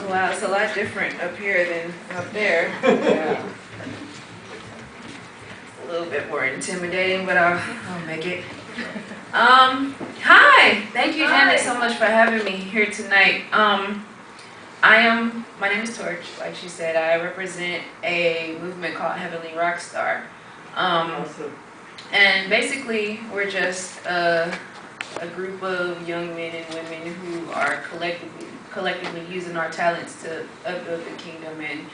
Wow, it's a lot different up here than up there. Yeah. A little bit more intimidating, but I'll make it. Hi! Thank you, Janet, so much for having me here tonight. My name is Torch, like she said. I represent a movement called Heavenly Rockstar. Awesome. And basically, we're just a group of young men and women who are collectively using our talents to upbuild the kingdom and,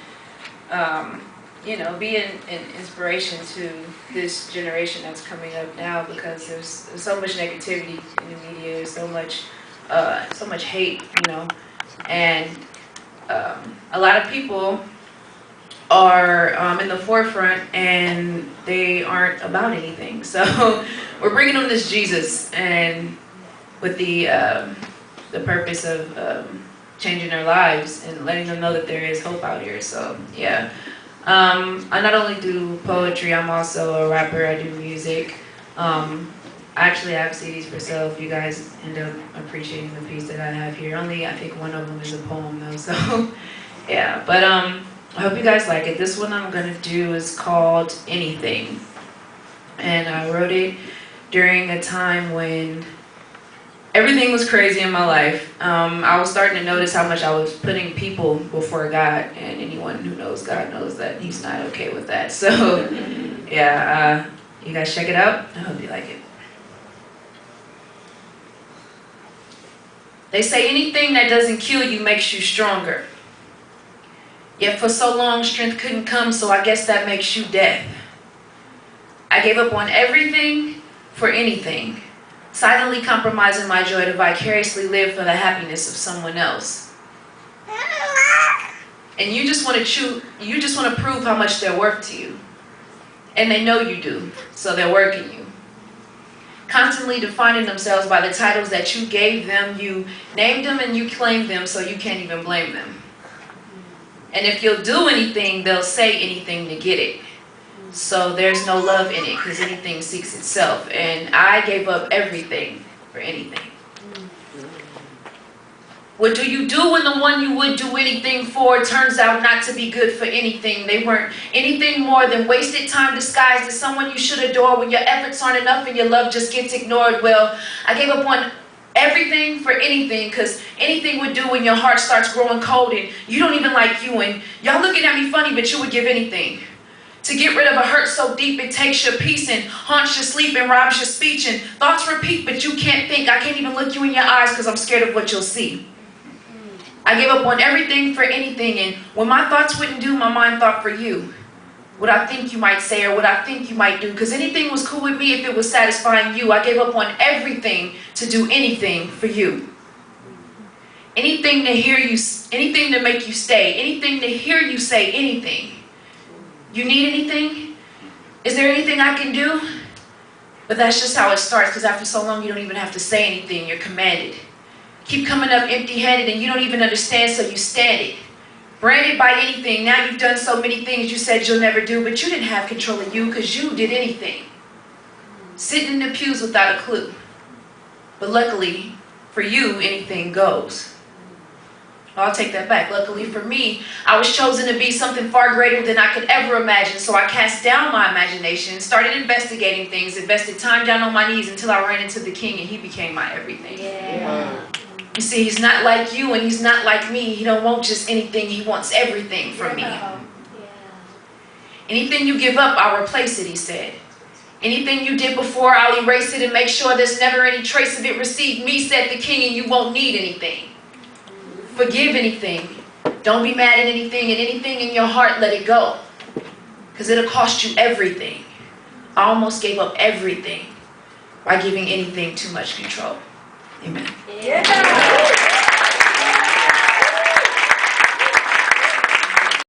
be an inspiration to this generation that's coming up now, because there's so much negativity in the media, there's so much hate, and a lot of people are in the forefront and they aren't about anything. So we're bringing them this Jesus, and with the purpose of changing their lives and letting them know that there is hope out here. So yeah, I not only do poetry, I'm also a rapper. I do music. I actually have CDs for sale if you guys end up appreciating the piece that I have here. Only I think one of them is a poem though. So yeah, but I hope you guys like it. This one I'm gonna do is called Anything, and I wrote it during a time when everything was crazy in my life. I was starting to notice how much I was putting people before God, and anyone who knows God knows that He's not okay with that. So yeah, you guys check it out. I hope you like it. They say anything that doesn't kill you makes you stronger. Yet for so long, strength couldn't come, so I guess that makes you death. I gave up on everything for anything, silently compromising my joy to vicariously live for the happiness of someone else. And you just want to prove how much they're worth to you. And they know you do, so they're working you. Constantly defining themselves by the titles that you gave them. You named them and you claimed them, so you can't even blame them. And if you'll do anything, they'll say anything to get it. So there's no love in it, because anything seeks itself. And I gave up everything for anything. What do you do when the one you would do anything for turns out not to be good for anything? They weren't anything more than wasted time disguised as someone you should adore when your efforts aren't enough and your love just gets ignored. Well, I gave up on everything for anything, because anything would do when your heart starts growing cold and you don't even like you, and y'all looking at me funny, but you would give anything to get rid of a hurt so deep it takes your peace and haunts your sleep and robs your speech, and thoughts repeat but you can't think. I can't even look you in your eyes because I'm scared of what you'll see. I gave up on everything for anything, and when my thoughts wouldn't do, my mind thought for you. What I think you might say or what I think you might do, because anything was cool with me if it was satisfying you. I gave up on everything to do anything for you. Anything to hear you, anything to make you stay, anything to hear you say anything. You need anything? Is there anything I can do? But that's just how it starts, because after so long you don't even have to say anything, you're commanded. Keep coming up empty-handed and you don't even understand, so you stand it. Branded by anything. Now you've done so many things you said you'll never do, but you didn't have control of you because you did anything. Sitting in the pews without a clue. But luckily for you, anything goes. I'll take that back. Luckily for me, I was chosen to be something far greater than I could ever imagine, so I cast down my imagination, started investigating things, invested time down on my knees until I ran into the King and He became my everything. Yeah. You see, He's not like you and He's not like me. He don't want just anything. He wants everything from me. Yeah. Anything you give up, I'll replace it, He said. Anything you did before, I'll erase it and make sure there's never any trace of it. Receive me, said the King, and you won't need anything. Forgive anything. Don't be mad at anything, and anything in your heart, let it go. Because it'll cost you everything. I almost gave up everything by giving anything too much control. Amen. Yeah.